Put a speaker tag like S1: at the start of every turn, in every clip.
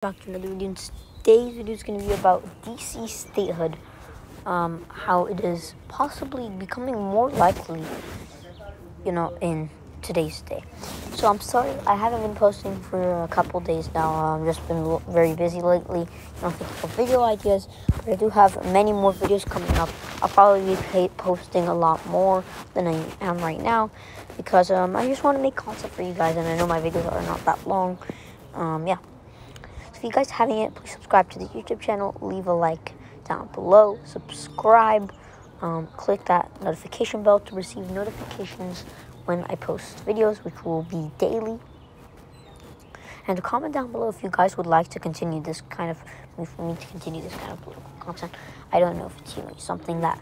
S1: Back to another video. Today's video is going to be about DC statehood, how it is possibly becoming more likely, in today's day. So I'm sorry I haven't been posting for a couple days now. I've just been very busy lately, thinking of video ideas, but I do have many more videos coming up. I'll probably be posting a lot more than I am right now, because I just want to make content for you guys, and I know my videos are not that long. If you guys haven't yet, please subscribe to the YouTube channel, leave a like down below, subscribe, click that notification bell to receive notifications when I post videos, which will be daily. And comment down below if you guys would like to continue this kind of, for me to continue this kind of political content. I don't know if it's something that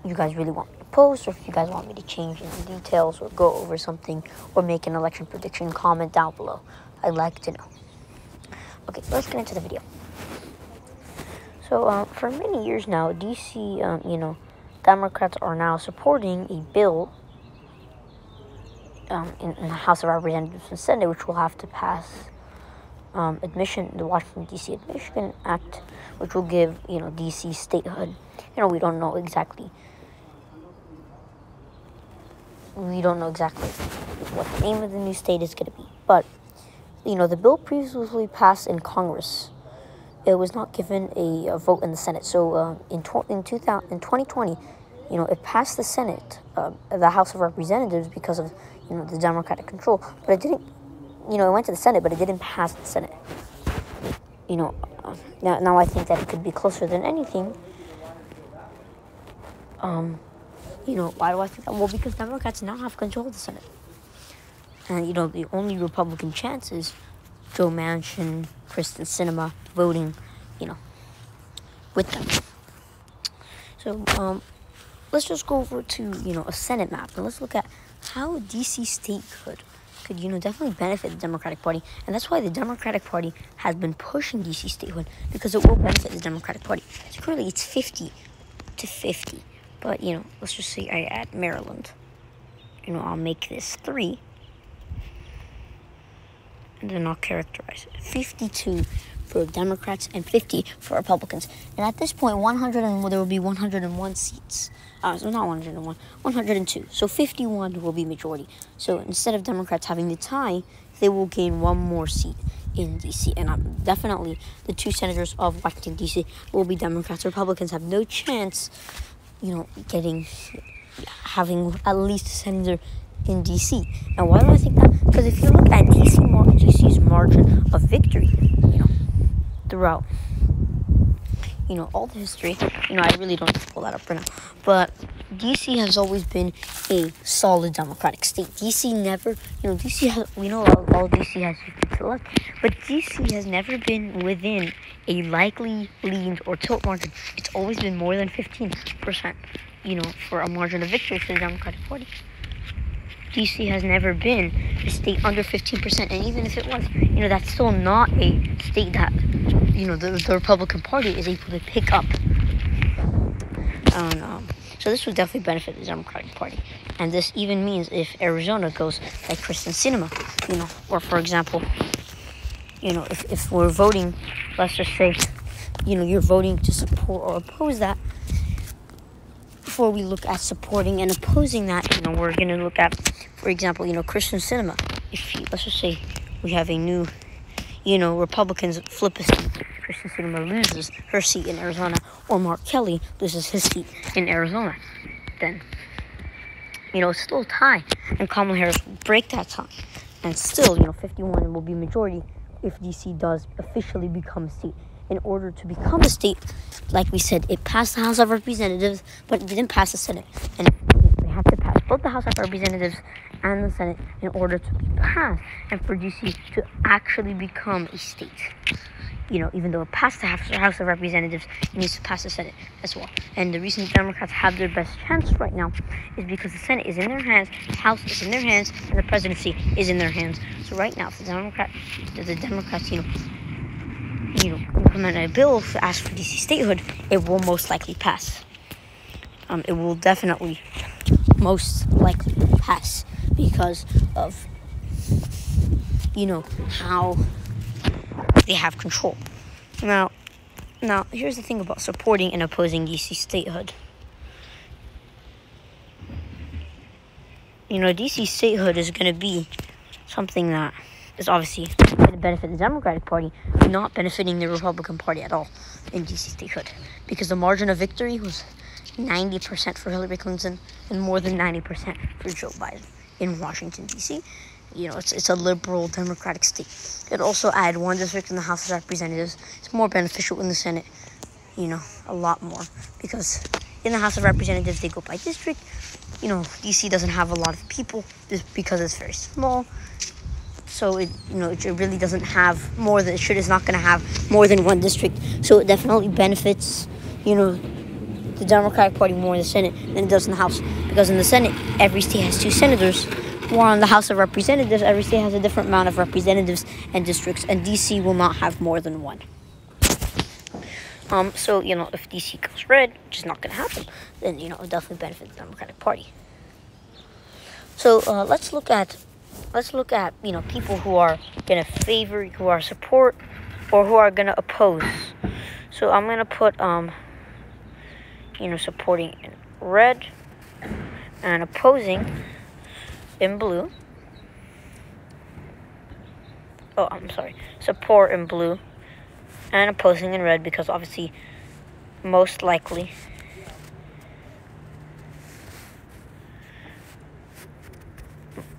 S1: you guys really want me to post, or if you guys want me to change any details or go over something or make an election prediction. Comment down below. I'd like to know. Okay, let's get into the video. So, for many years now, DC, Democrats are now supporting a bill in the House of Representatives and Senate, which will have to pass the Washington, D.C. Admission Act, which will give, D.C. statehood. We don't know exactly what the name of the new state is going to be, but the bill previously passed in Congress. It was not given a vote in the Senate. So in 2020, it passed the Senate, the House of Representatives, because of the Democratic control. But it didn't. It went to the Senate, but it didn't pass the Senate. Now I think that it could be closer than anything. Why do I think that? Well, because Democrats now have control of the Senate. And, the only Republican chance is Joe Manchin, Kristen Sinema voting, with them. So, let's just go over to, a Senate map. And let's look at how DC state could definitely benefit the Democratic Party. And that's why the Democratic Party has been pushing DC statehood, because it will benefit the Democratic Party. So currently it's 50-50. But, let's just say I add Maryland. I'll make this 3. And then I'll characterize it. 52 for Democrats and 50 for Republicans. And at this point, there will be 101 seats. So not 101, 102. So 51 will be majority. So instead of Democrats having the tie, they will gain one more seat in D.C. And definitely the 2 senators of Washington, D.C. will be Democrats. Republicans have no chance, having at least a senator in D.C. And why do I think that? Because if you look at DC's margin of victory, throughout, all the history, I really don't have to pull that up right now, but D.C. has always been a solid Democratic state. D.C. never, D.C. has, all D.C. has is select, but D.C. has never been within a likely lead or tilt margin. It's always been more than 15%, for a margin of victory for the Democratic Party. D.C. has never been a state under 15%, and even if it was, that's still not a state that, the Republican Party is able to pick up. So this would definitely benefit the Democratic Party. And this even means if Arizona goes like Kristen Sinema, or for example, if we're voting, let's just say, you're voting to support or oppose that. Before we look at supporting and opposing that, we're going to look at, for example, Kristen Sinema. Let's just say we have a new, Republicans flip a seat. Kristen Sinema loses her seat in Arizona, or Mark Kelly loses his seat in Arizona. Then, it's still a tie, and Kamala Harris will break that tie. And still, 51 will be majority if D.C. does officially become a state. In order to become a state, like we said, it passed the House of Representatives, but it didn't pass the Senate. And they have to pass both the House of Representatives and the Senate in order to be passed, and for D.C. to actually become a state. Even though it passed the House of Representatives, it needs to pass the Senate as well. And the reason Democrats have their best chance right now is because the Senate is in their hands, the House is in their hands, and the presidency is in their hands. So right now, if the Democrats, implement a bill to ask for DC statehood, it will most likely pass. It will definitely most likely pass because of, how they have control. Now, here's the thing about supporting and opposing DC statehood. DC statehood is going to be something that is obviously going to benefit the Democratic Party, not benefiting the Republican Party at all in DC statehood, because the margin of victory was 90% for Hillary Clinton and more than 90% for Joe Biden in Washington, D.C. It's a liberal Democratic state. It also added one district in the House of Representatives. It's more beneficial in the Senate, a lot more, because in the House of Representatives, they go by district. D.C. doesn't have a lot of people just because it's very small. So it really doesn't have more than it's not going to have more than one district. So it definitely benefits, the Democratic Party more in the Senate than it does in the House. Because in the Senate, every state has 2 senators. While in the House of Representatives, every state has a different amount of representatives and districts, and D.C. will not have more than one. So, if D.C. goes red, which is not going to happen, then, it will definitely benefit the Democratic Party. So, let's look at, people who are going to favor, who are support, or who are going to oppose. So, I'm going to put, supporting in red and opposing in blue. Oh, I'm sorry. Support in blue and opposing in red, because obviously, most likely,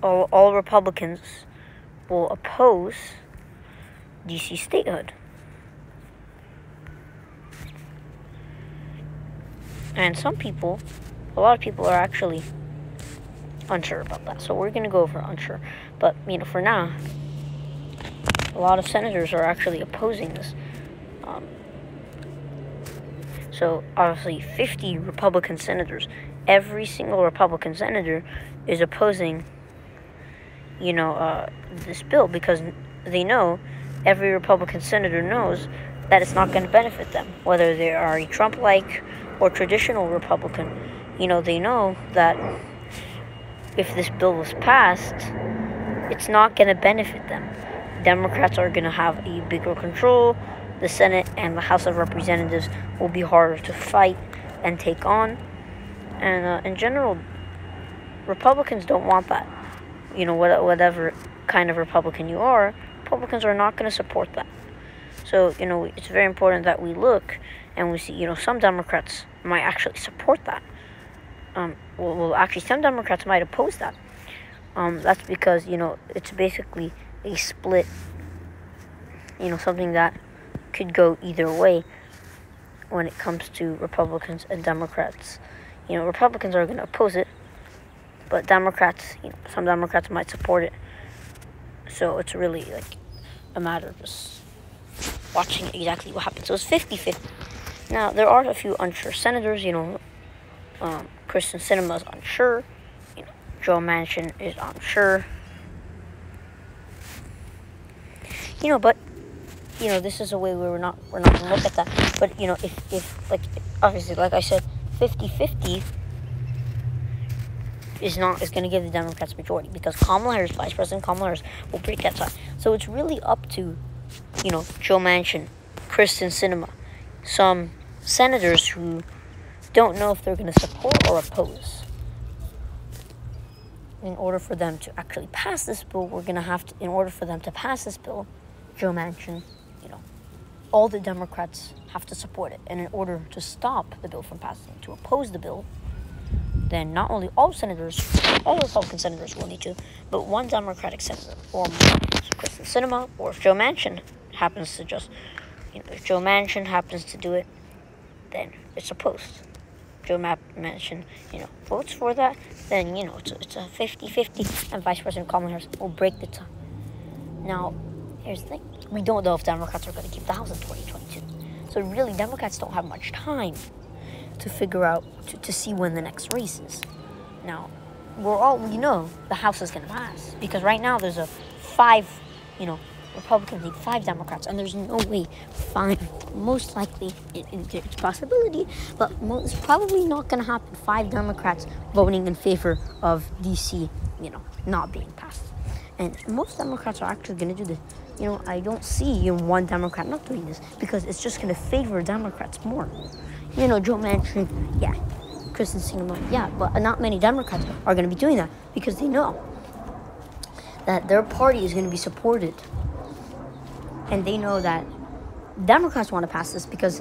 S1: all Republicans will oppose DC statehood. And a lot of people are actually unsure about that. So we're going to go over unsure. But, for now, a lot of senators are actually opposing this. So, obviously, 50 Republican senators, every single Republican senator is opposing, this bill, because they know, every Republican senator knows that it's not going to benefit them, whether they are a Trump-like or traditional Republican. They know that if this bill was passed, it's not going to benefit them. Democrats are going to have a bigger control. The Senate and the House of Representatives will be harder to fight and take on. And in general, Republicans don't want that. Whatever kind of Republican you are, Republicans are not going to support that. So, it's very important that we look and we see, some Democrats might actually support that. Actually, some Democrats might oppose that. That's because, it's basically a split, something that could go either way when it comes to Republicans and Democrats. Republicans are going to oppose it, but Democrats, some Democrats might support it. So it's really like a matter of just watching exactly what happens. So it's 50-50. Now, there are a few unsure senators, Kristen Sinema is unsure, Joe Manchin is unsure. But this is a way where we're not going to look at that. But if obviously, like I said, 50-50 is going to give the Democrats majority, because Vice President Kamala Harris will break that tie. So it's really up to Joe Manchin, Kristen Sinema, some senators who don't know if they're going to support or oppose. In order for them to actually pass this bill, in order for them to pass this bill, Joe Manchin, all the Democrats have to support it. And in order to stop the bill from passing, to oppose the bill, then not only all Republican senators will need to, but one Democratic senator or more. So Kristen Sinema, or if Joe Manchin happens to if Joe Manchin happens to do it, then it's opposed. Joe Manchin, votes for that, then, it's a 50-50, and Vice President Kamala Harris will break the tie. Now, here's the thing. We don't know if Democrats are going to keep the House in 2022. So really, Democrats don't have much time to figure out, to see when the next race is. Now, we know the House is going to pass, because right now there's Republicans need 5 Democrats, and there's no way 5, most likely, it's a possibility, but it's probably not going to happen, 5 Democrats voting in favor of D.C., not being passed. And most Democrats are actually going to do you know, I don't see one Democrat not doing this, because it's just going to favor Democrats more. You know, Joe Manchin, yeah, Kristen Sinema, yeah, but not many Democrats are going to be doing that, because they know that their party is going to be supported. And they know that Democrats want to pass this because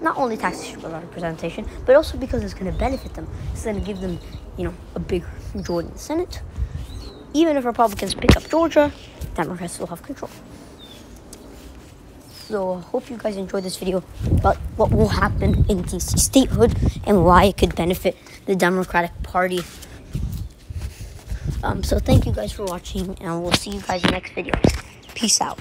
S1: not only taxation without representation, but also because it's going to benefit them. It's going to give them, you know, a bigger majority in the Senate. Even if Republicans pick up Georgia, Democrats still have control. So I hope you guys enjoyed this video about what will happen in DC statehood and why it could benefit the Democratic Party. So thank you guys for watching, and we'll see you guys in the next video. Peace out.